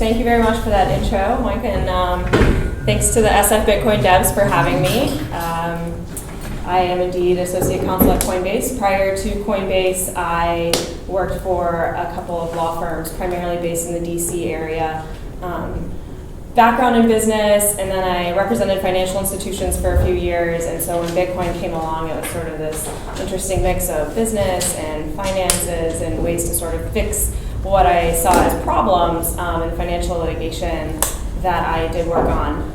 Thank you very much for that intro, Mike, and thanks to the SF Bitcoin devs for having me. I am indeed Associate Counsel at Coinbase. Prior to Coinbase, I worked for a couple of law firms, primarily based in the DC area. Background in business, and then I represented financial institutions for a few years, and so when Bitcoin came along, it was sort of this interesting mix of business and finances and ways to sort of fix what I saw as problems in financial litigation that I did work on.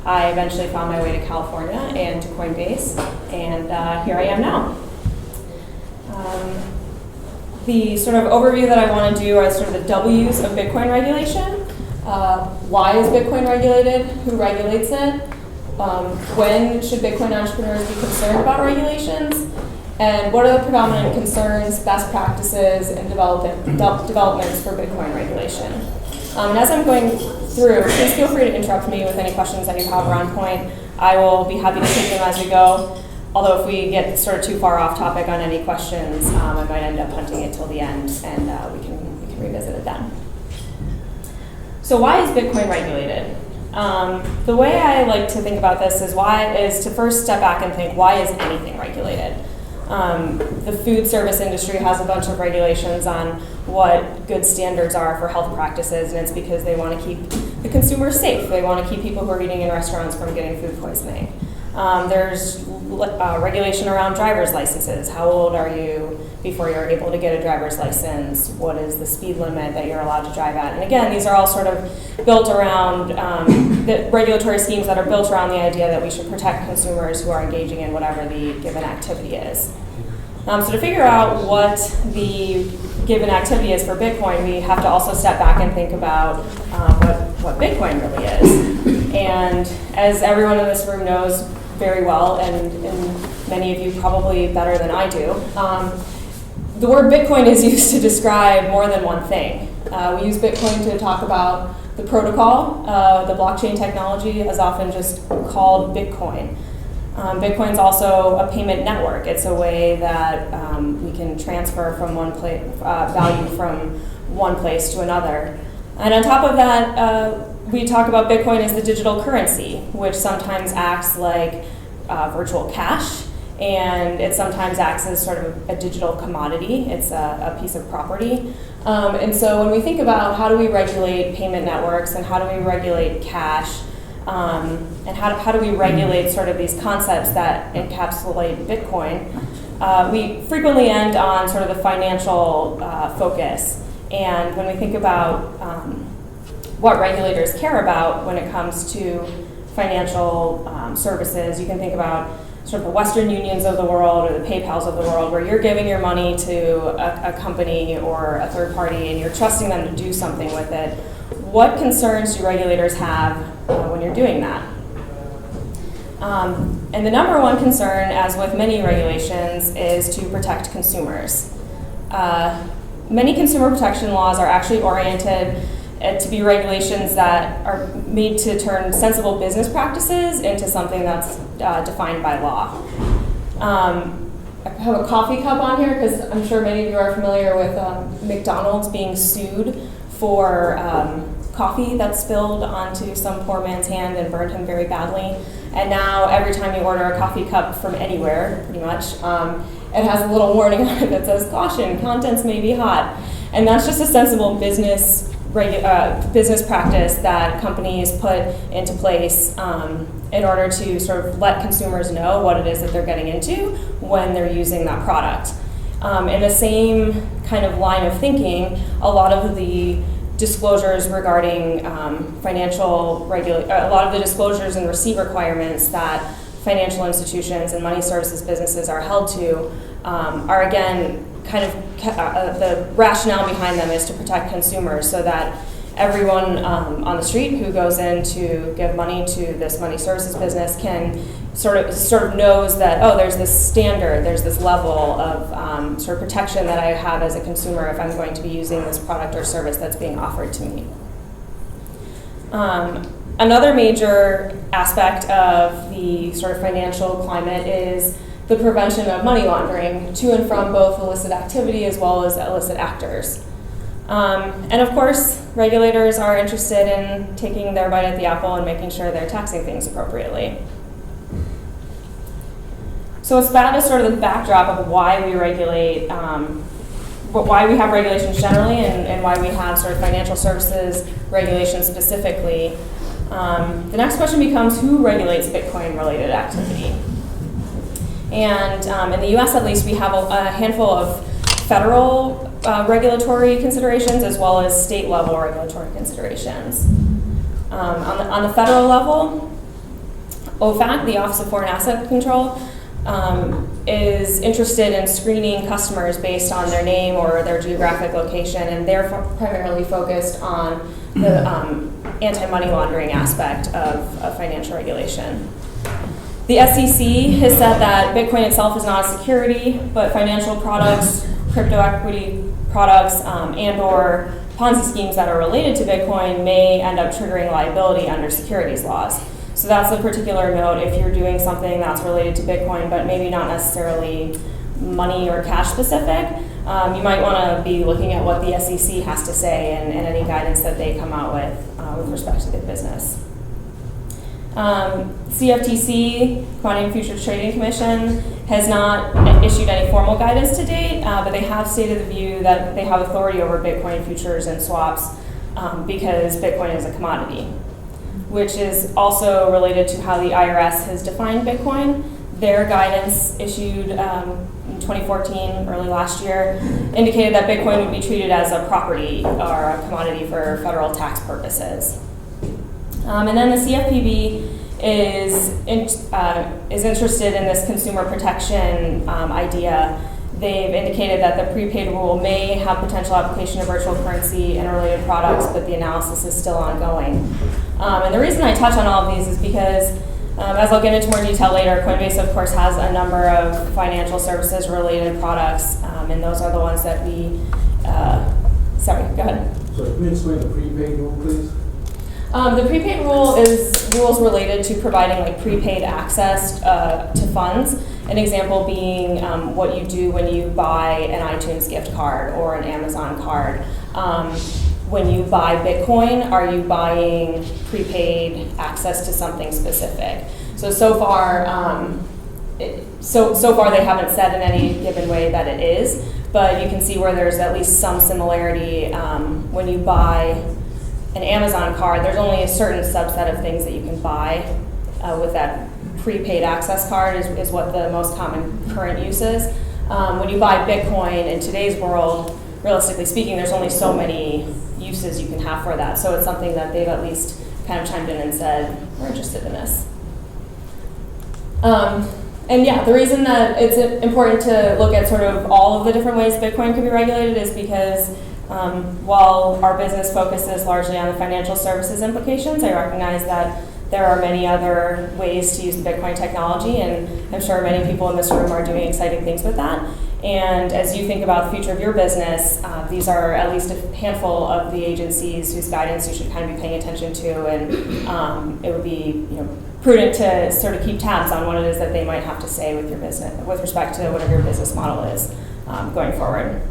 I eventually found my way to California and to Coinbase, and here I am now. The sort of overview that I want to do are sort of the W's of Bitcoin regulation. Why is Bitcoin regulated? Who regulates it? When should Bitcoin entrepreneurs be concerned about regulations? And what are the predominant concerns, best practices, and developments for Bitcoin regulation? And as I'm going through, please feel free to interrupt me with any questions that you have around point. I will be happy to take them as we go. Although if we get sort of too far off topic on any questions, I might end up hunting it till the end, and we can revisit it then. So why is Bitcoin regulated? The way I like to think about this is to first step back and think, why is anything regulated? The food service industry has a bunch of regulations on what good standards are for health practices, and it's because they want to keep the consumer safe. They want to keep people who are eating in restaurants from getting food poisoning. There's regulation around driver's licenses. How old are you before you're able to get a driver's license? What is the speed limit that you're allowed to drive at? And again, these are all sort of built around the regulatory schemes that are built around the idea that we should protect consumers who are engaging in whatever the given activity is. So to figure out what the given activity is for Bitcoin, we have to also step back and think about what Bitcoin really is. And as everyone in this room knows very well, and many of you probably better than I do, the word Bitcoin is used to describe more than one thing. We use Bitcoin to talk about the protocol. The blockchain technology is often just called Bitcoin. Bitcoin's also a payment network. It's a way that we can transfer from one value from one place to another. And on top of that, we talk about Bitcoin as the digital currency, which sometimes acts like virtual cash, and it sometimes acts as sort of a digital commodity. It's a piece of property. And so when we think about how do we regulate payment networks and how do we regulate cash, and how do we regulate sort of these concepts that encapsulate Bitcoin, we frequently end on sort of the financial focus. And when we think about what regulators care about when it comes to financial services, you can think about sort of the Western Unions of the world or the PayPals of the world, where you're giving your money to a company or a third party and you're trusting them to do something with it. What concerns do regulators have when you're doing that? And the number one concern, as with many regulations, is to protect consumers. Many consumer protection laws are actually oriented to be regulations that are made to turn sensible business practices into something that's defined by law. I have a coffee cup on here because I'm sure many of you are familiar with McDonald's being sued for coffee that spilled onto some poor man's hand and burned him very badly. And now every time you order a coffee cup from anywhere, pretty much, it has a little warning on it that says, "Caution, contents may be hot." And that's just a sensible business practice that companies put into place in order to sort of let consumers know what it is that they're getting into when they're using that product. In the same kind of line of thinking, a lot of the disclosures regarding a lot of the disclosures and receipt requirements that financial institutions and money services businesses are held to are again kind of the rationale behind them is to protect consumers so that everyone on the street who goes in to give money to this money services business can sort of knows that, oh, there's this standard, there's this level of sort of protection that I have as a consumer if I'm going to be using this product or service that's being offered to me. Another major aspect of the sort of financial climate is the prevention of money laundering to and from both illicit activity as well as illicit actors. And of course, regulators are interested in taking their bite at the apple and making sure they're taxing things appropriately. So with that as sort of the backdrop of why we regulate, why we have regulations generally and why we have sort of financial services regulations specifically, the next question becomes who regulates Bitcoin-related activity? And in the US at least, we have a handful of federal regulatory considerations as well as state level regulatory considerations. On the federal level, OFAC, the Office of Foreign Asset Control, is interested in screening customers based on their name or their geographic location, and they're primarily focused on the anti-money laundering aspect of financial regulation. The SEC has said that Bitcoin itself is not a security, but financial products, crypto equity products, and or Ponzi schemes that are related to Bitcoin may end up triggering liability under securities laws. So that's a particular note if you're doing something that's related to Bitcoin, but maybe not necessarily money or cash specific. You might want to be looking at what the SEC has to say and any guidance that they come out with respect to the business. CFTC, Commodity Futures Trading Commission, has not issued any formal guidance to date, but they have stated the view that they have authority over Bitcoin futures and swaps because Bitcoin is a commodity, which is also related to how the IRS has defined Bitcoin. Their guidance issued in 2014, early last year, indicated that Bitcoin would be treated as a property or a commodity for federal tax purposes. And then the CFPB is interested in this consumer protection idea. They've indicated that the prepaid rule may have potential application to virtual currency and related products, but the analysis is still ongoing. And the reason I touch on all of these is because, as I'll get into more detail later, Coinbase, of course, has a number of financial services related products, and those are the ones that we, sorry, go ahead. So can you explain the prepaid rule, please? The prepaid rule is rules related to providing like prepaid access to funds. An example being what you do when you buy an iTunes gift card or an Amazon card. When you buy Bitcoin, are you buying prepaid access to something specific? So far, so far they haven't said in any given way that it is, but you can see where there's at least some similarity when you buy an Amazon card. There's only a certain subset of things that you can buy with that prepaid access card is what the most common current use is. When you buy Bitcoin in today's world, realistically speaking, there's only so many uses you can have for that. So it's something that they've at least kind of chimed in and said, we're interested in this. And yeah, the reason that it's important to look at sort of all of the different ways Bitcoin can be regulated is because while our business focuses largely on the financial services implications, I recognize that there are many other ways to use the Bitcoin technology, and I'm sure many people in this room are doing exciting things with that. And as you think about the future of your business, these are at least a handful of the agencies whose guidance you should kind of be paying attention to, and it would be prudent to sort of keep tabs on what it is that they might have to say with your business, with respect to whatever your business model is going forward.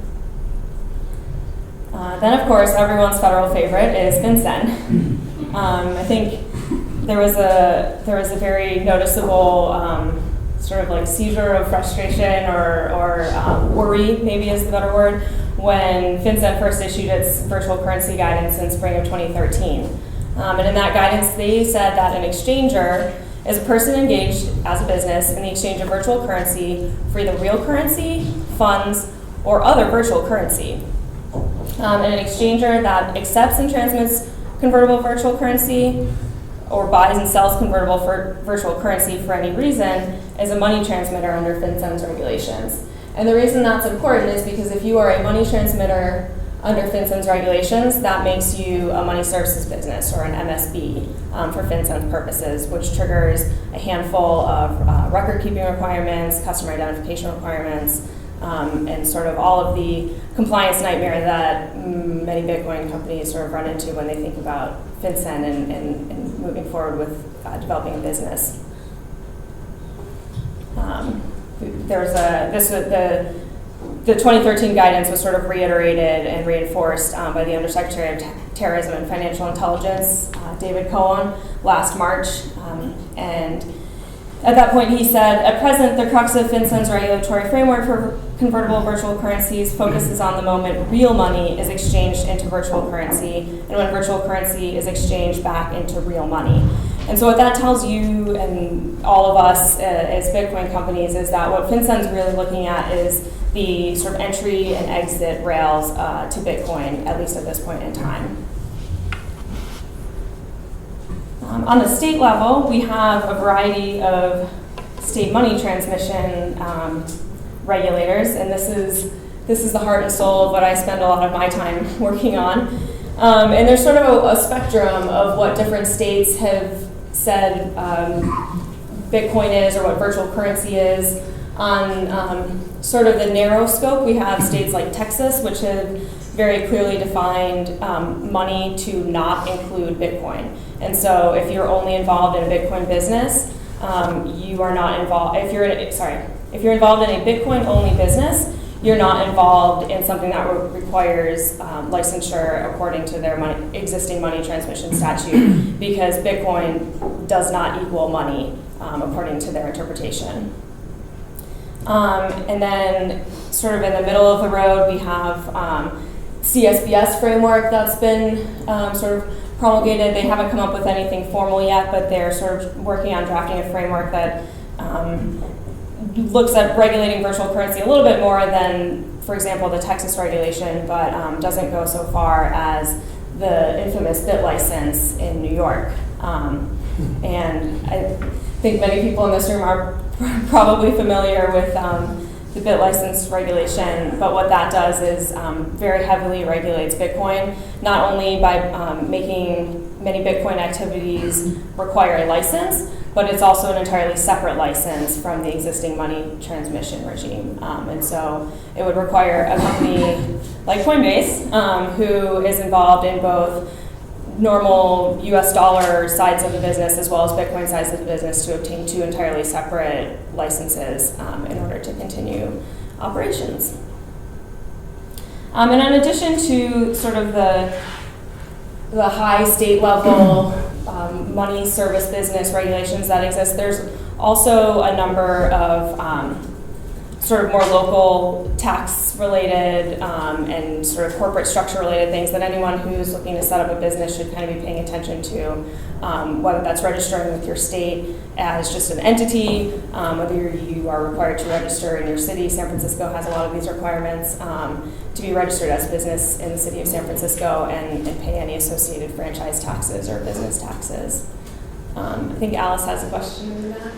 Then, of course, everyone's federal favorite is FinCEN. I think there was a very noticeable sort of like seizure of frustration or worry, maybe is the better word, when FinCEN first issued its virtual currency guidance in spring of 2013. And in that guidance, they said that an exchanger is a person engaged as a business in the exchange of virtual currency for either real currency, funds, or other virtual currency. And an exchanger that accepts and transmits convertible virtual currency or buys and sells convertible virtual currency for any reason is a money transmitter under FinCEN's regulations. And the reason that's important is because if you are a money transmitter under FinCEN's regulations, that makes you a money services business or an MSB for FinCEN's purposes, which triggers a handful of record-keeping requirements, customer identification requirements, and sort of all of the compliance nightmare that many Bitcoin companies sort of run into when they think about FinCEN and moving forward with developing a business. the 2013 guidance was sort of reiterated and reinforced by the Undersecretary of Terrorism and Financial Intelligence, David Cohen, last March. And at that point, he said, at present, the crux of FinCEN's regulatory framework for convertible virtual currencies focuses on the moment real money is exchanged into virtual currency, and when virtual currency is exchanged back into real money. And so what that tells you and all of us as Bitcoin companies is that what FinCEN's really looking at is the sort of entry and exit rails to Bitcoin, at least at this point in time. On the state level, we have a variety of state money transmission regulators, and this is the heart and soul of what I spend a lot of my time working on. And there's sort of a spectrum of what different states have said Bitcoin is or what virtual currency is. On sort of the narrow scope, we have states like Texas, which have very clearly defined money to not include Bitcoin. And so if you're only involved in a Bitcoin business, you are not involved. If you're involved in a Bitcoin-only business, you're not involved in something that requires licensure according to their existing money transmission statute, because Bitcoin does not equal money according to their interpretation. And then sort of in the middle of the road, we have CSBS framework that's been sort of promulgated. They haven't come up with anything formal yet, but they're sort of working on drafting a framework that looks at regulating virtual currency a little bit more than, for example, the Texas regulation, but doesn't go so far as the infamous bit license in New York. And I think many people in this room are probably familiar with the bit license regulation, but what that does is very heavily regulates Bitcoin, not only by making many Bitcoin activities require a license, but it's also an entirely separate license from the existing money transmission regime. And so it would require a company like Coinbase, who is involved in both normal US dollar sides of the business as well as Bitcoin sides of the business, to obtain two entirely separate licenses in order to continue operations. And in addition to sort of the high state level money service business regulations that exist, there's also a number of sort of more local tax related and sort of corporate structure related things that anyone who's looking to set up a business should kind of be paying attention to, whether that's registering with your state as just an entity, whether you are required to register in your city. San Francisco has a lot of these requirements to be registered as a business in the city of San Francisco and pay any associated franchise taxes or business taxes. I think Alice has a question in that.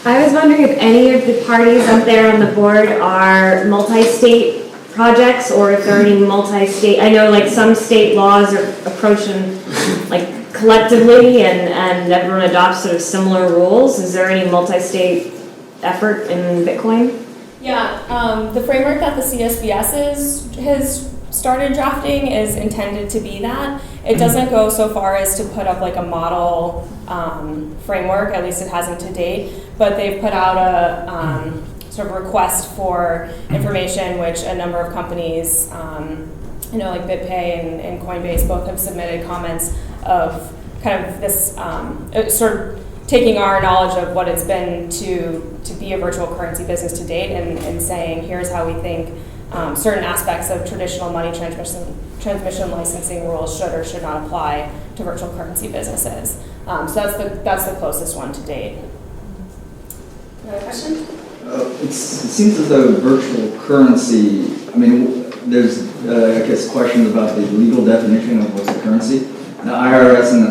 I was wondering if any of the parties up there on the board are multi-state projects, or if there are any multi-state. I know like some state laws are approaching like collectively and everyone adopts sort of similar rules. Is there any multi-state effort in Bitcoin? Yeah, the framework that the CSBS has started drafting is intended to be that. It doesn't go so far as to put up like a model framework, at least it hasn't to date, but they've put out a sort of request for information, which a number of companies, like BitPay and Coinbase both have submitted comments of kind of this sort of taking our knowledge of what it's been to be a virtual currency business to date and saying, here's how we think certain aspects of traditional money transmission licensing rules should or should not apply to virtual currency businesses. So that's the closest one to date. Another question? It seems as though virtual currency, there's, I guess, questions about the legal definition of what's a currency. The IRS and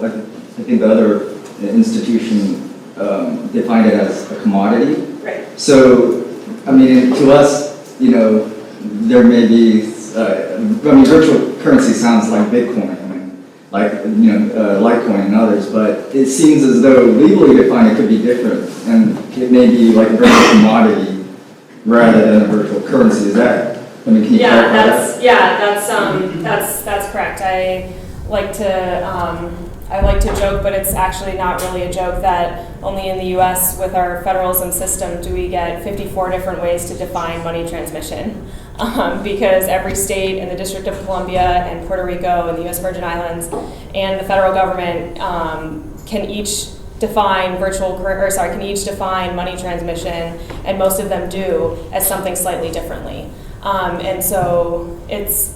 I think the other institution defined it as a commodity. Right. So, to us, there may be, virtual currency sounds like Bitcoin, Litecoin and others, but it seems as though legally defined it could be different, and it may be like a virtual commodity rather than a virtual currency. Is that? Can you clarify that? That's correct. I like to I like to joke, but it's actually not really a joke, that only in the US with our federalism system do we get 54 different ways to define money transmission. Because every state and the District of Columbia and Puerto Rico and the US Virgin Islands and the federal government can each define can each define money transmission, and most of them do, as something slightly differently. And so it's,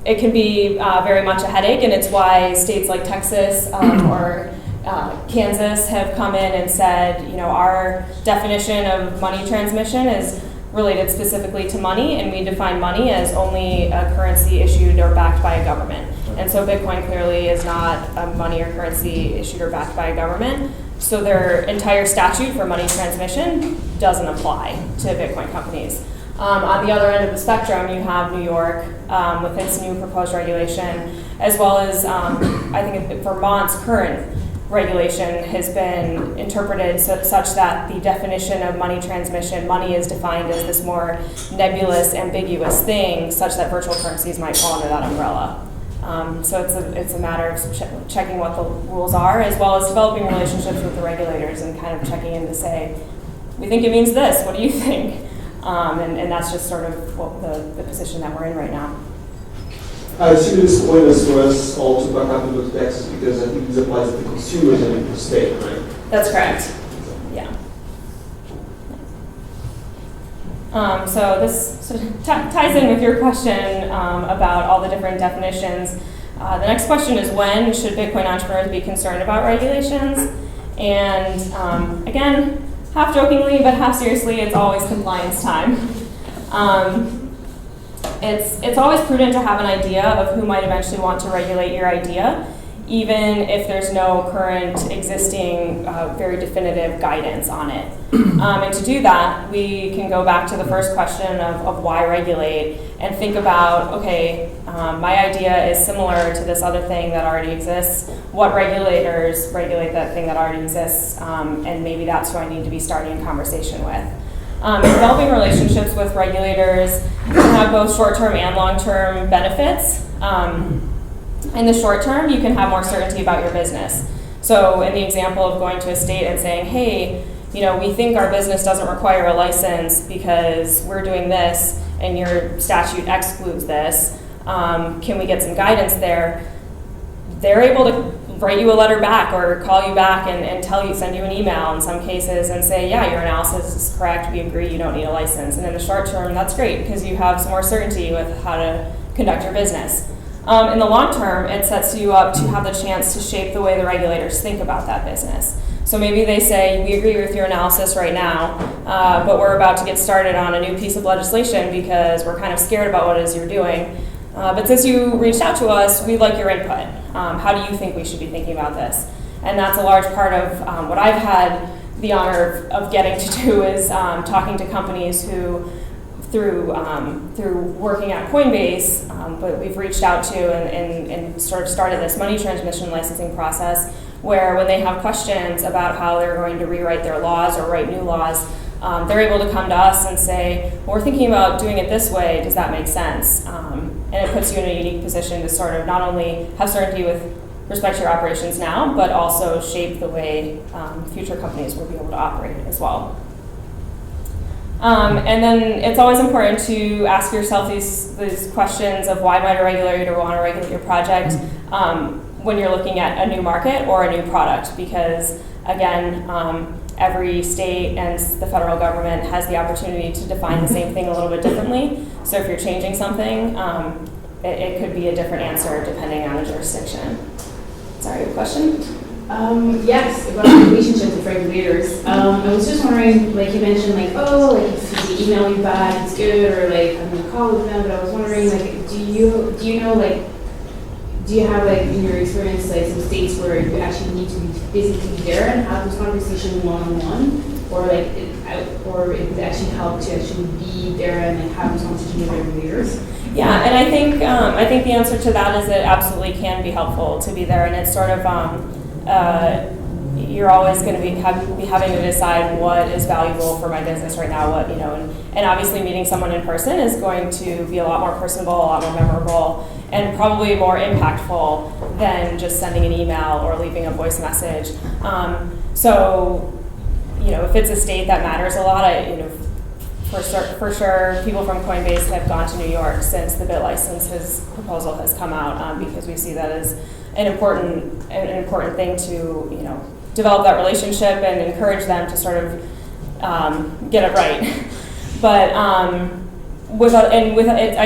it can be very much a headache, and it's why states like Texas or Kansas have come in and said, you know, our definition of money transmission is related specifically to money, and we define money as only a currency issued or backed by a government. And so Bitcoin clearly is not a money or currency issued or backed by a government. So their entire statute for money transmission doesn't apply to Bitcoin companies. On the other end of the spectrum, you have New York with its new proposed regulation, as well as I think Vermont's current regulation has been interpreted such that the definition of money transmission, money is defined as this more nebulous, ambiguous thing, such that virtual currencies might fall under that umbrella. So it's a matter of checking what the rules are, as well as developing relationships with the regulators and kind of checking in to say, we think it means this, what do you think? And that's just sort of what the position that we're in right now. I assume this point is for us all to back up and look to Texas, because I think this applies to the consumers and the state, right? That's correct. Yeah. So this sort of ties in with your question about all the different definitions. The next question is, when should Bitcoin entrepreneurs be concerned about regulations? And again, half jokingly but half seriously, it's always compliance time. It's always prudent to have an idea of who might eventually want to regulate your idea, even if there's no current existing very definitive guidance on it. And to do that, we can go back to the first question of why regulate, and think about, okay, my idea is similar to this other thing that already exists. What regulators regulate that thing that already exists? And maybe that's who I need to be starting a conversation with. Developing relationships with regulators can have both short-term and long-term benefits. In the short term, you can have more certainty about your business. So in the example of going to a state and saying, hey, you know, we think our business doesn't require a license because we're doing this and your statute excludes this. Can we get some guidance there? They're able to write you a letter back or call you back and tell you, send you an email in some cases and say, yeah, your analysis is correct, we agree, you don't need a license. And in the short term, that's great because you have some more certainty with how to conduct your business. In the long term, it sets you up to have the chance to shape the way the regulators think about that business. So maybe they say, we agree with your analysis right now, but we're about to get started on a new piece of legislation because we're kind of scared about what it is you're doing. But since you reached out to us, we'd like your input. How do you think we should be thinking about this? And that's a large part of what I've had the honor of getting to do is talking to companies who, through working at Coinbase, but we've reached out to and sort of started this money transmission licensing process, where when they have questions about how they're going to rewrite their laws or write new laws, they're able to come to us and say, well, we're thinking about doing it this way, does that make sense? And it puts you in a unique position to sort of not only have certainty with respect to your operations now, but also shape the way future companies will be able to operate as well. And then it's always important to ask yourself these questions of why might a regulator want to regulate your project when you're looking at a new market or a new product, because again, every state and the federal government has the opportunity to define the same thing a little bit differently. So if you're changing something, it could be a different answer depending on the jurisdiction. Sorry, a question? Yes, about the relationship with regulators. I was just wondering, like you mentioned, like, oh, like if they email you back, it's good, or like I'm gonna call with them. But I was wondering, like, do you know, like, do you have, like, in your experience, like some states where you actually need to be physically there and have this conversation one-on-one, or like, or it would actually help to actually be there and like have this conversation with regulators? Yeah, and I think the answer to that is it absolutely can be helpful to be there, and it's sort of you're always going to be having to decide what is valuable for my business right now, and obviously meeting someone in person is going to be a lot more personable, a lot more memorable, and probably more impactful than just sending an email or leaving a voice message. So, if it's a state that matters a lot, for sure, people from Coinbase have gone to New York since the BitLicense proposal has come out, because we see that as an important thing to develop that relationship and encourage them to sort of get it right. But I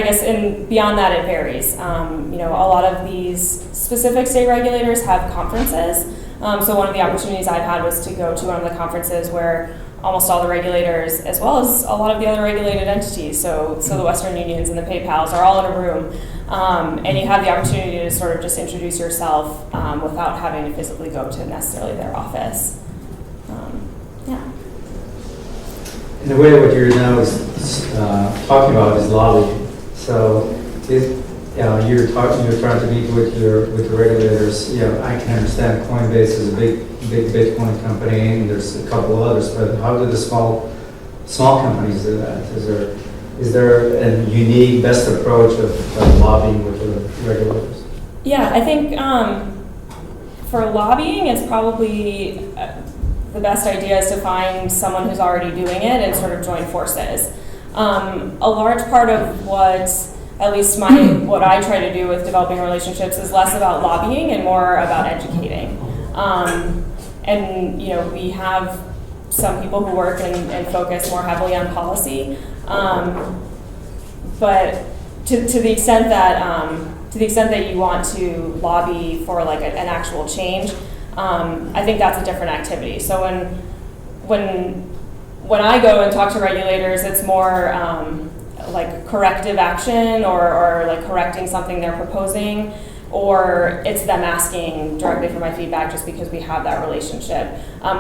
guess beyond that it varies. A lot of these specific state regulators have conferences. So one of the opportunities I've had was to go to one of the conferences where almost all the regulators, as well as a lot of the other regulated entities, so the Western Unions and the PayPals are all in a room, and you have the opportunity to sort of just introduce yourself without having to physically go to necessarily their office. Yeah. In a way, what you're now talking about is lobbying. So, you're trying to meet with the regulators. I can understand Coinbase is a big Bitcoin company, and there's a couple others. But how do the small companies do that? Is there a unique best approach of lobbying with the regulators? Yeah, I think for lobbying, it's probably the best idea is to find someone who's already doing it and sort of join forces. A large part of what I try to do with developing relationships is less about lobbying and more about educating. And we have some people who work and focus more heavily on policy, but to the extent that you want to lobby for like an actual change, I think that's a different activity. So when I go and talk to regulators, it's more like corrective action or like correcting something they're proposing, or it's them asking directly for my feedback just because we have that relationship,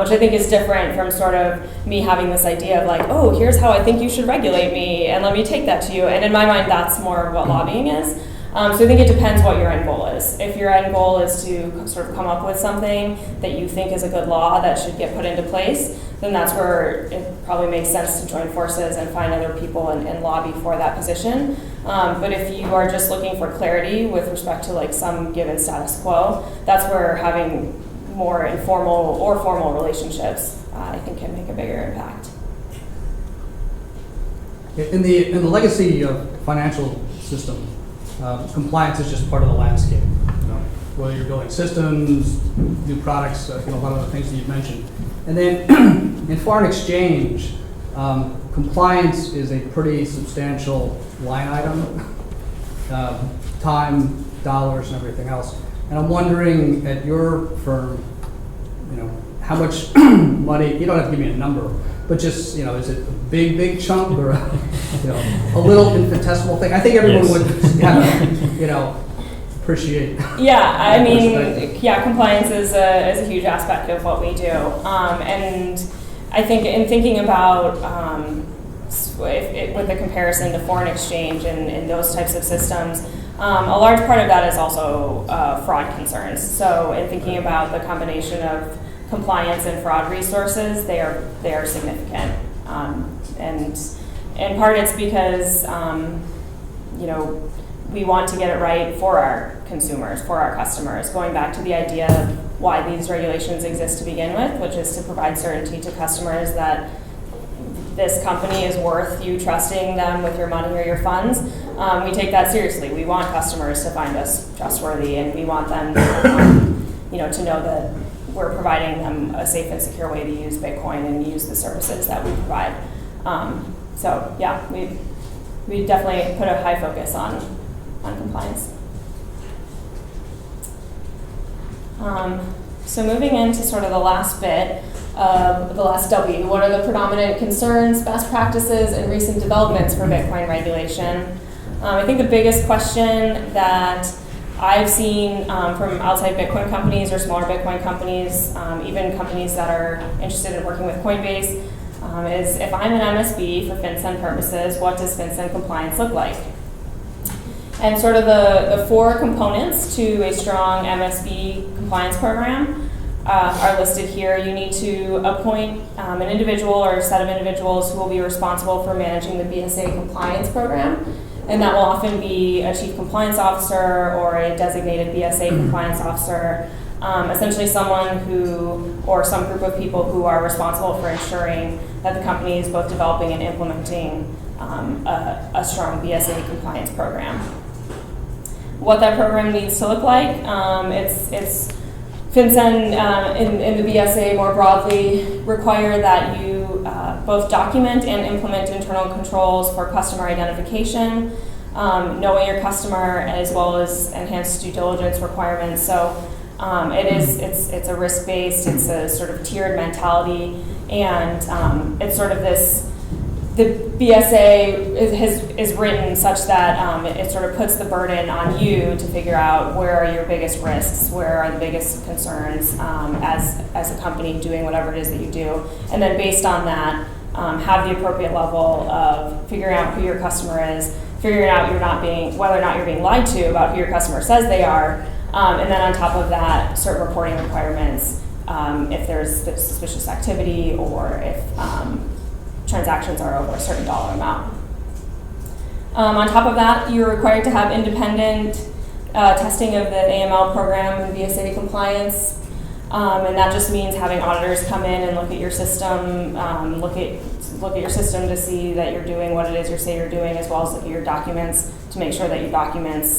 which I think is different from sort of me having this idea of like, oh, here's how I think you should regulate me, and let me take that to you. And in my mind, that's more what lobbying is. So I think it depends what your end goal is. If your end goal is to sort of come up with something that you think is a good law that should get put into place, then that's where it probably makes sense to join forces and find other people and lobby for that position. But if you are just looking for clarity with respect to like some given status quo, that's where having more informal or formal relationships, I think, can make a bigger impact. In the legacy of financial system, compliance is just part of the landscape. Whether you're building systems, new products, a lot of the things that you've mentioned. And then in foreign exchange, compliance is a pretty substantial line item, time, dollars, and everything else. And I'm wondering, at your firm, how much money, you don't have to give me a number, but just, is it a big chunk or a little infinitesimal thing? I think everyone would appreciate. Yeah, I mean, compliance is a huge aspect of what we do. And I think in thinking about with the comparison to foreign exchange and those types of systems, a large part of that is also fraud concerns. So in thinking about the combination of compliance and fraud resources, they are significant. And in part it's because we want to get it right for our consumers, for our customers, going back to the idea of why these regulations exist to begin with, which is to provide certainty to customers that this company is worth you trusting them with your money or your funds. We take that seriously. We want customers to find us trustworthy, and we want them to know that we're providing them a safe and secure way to use Bitcoin and use the services that we provide. We definitely put a high focus on compliance. So moving into sort of the last bit of the last W, what are the predominant concerns, best practices, and recent developments for Bitcoin regulation? I think the biggest question that I've seen from outside Bitcoin companies or smaller Bitcoin companies, even companies that are interested in working with Coinbase, is if I'm an MSB for FinCEN purposes, what does FinCEN compliance look like? And sort of the four components to a strong MSB compliance program are listed here. You need to appoint an individual or a set of individuals who will be responsible for managing the BSA compliance program. And that will often be a chief compliance officer or a designated BSA compliance officer, essentially someone who, or some group of people who are responsible for ensuring that the company is both developing and implementing a strong BSA compliance program. What that program needs to look like, it's FinCEN in the BSA more broadly require that you both document and implement internal controls for customer identification, knowing your customer, as well as enhanced due diligence requirements. So it's a risk-based, it's a sort of tiered mentality, and it's sort of this. The BSA is written such that it sort of puts the burden on you to figure out where are your biggest risks, where are the biggest concerns as a company doing whatever it is that you do. And then based on that, have the appropriate level of figuring out who your customer is, figuring out whether or not you're being lied to about who your customer says they are, and then on top of that, certain reporting requirements if there's suspicious activity or if transactions are over a certain dollar amount. On top of that, you're required to have independent testing of the AML program and BSA compliance, and that just means having auditors come in and look at your system, look at your system to see that you're doing what it is you say you're doing, as well as look at your documents to make sure that your documents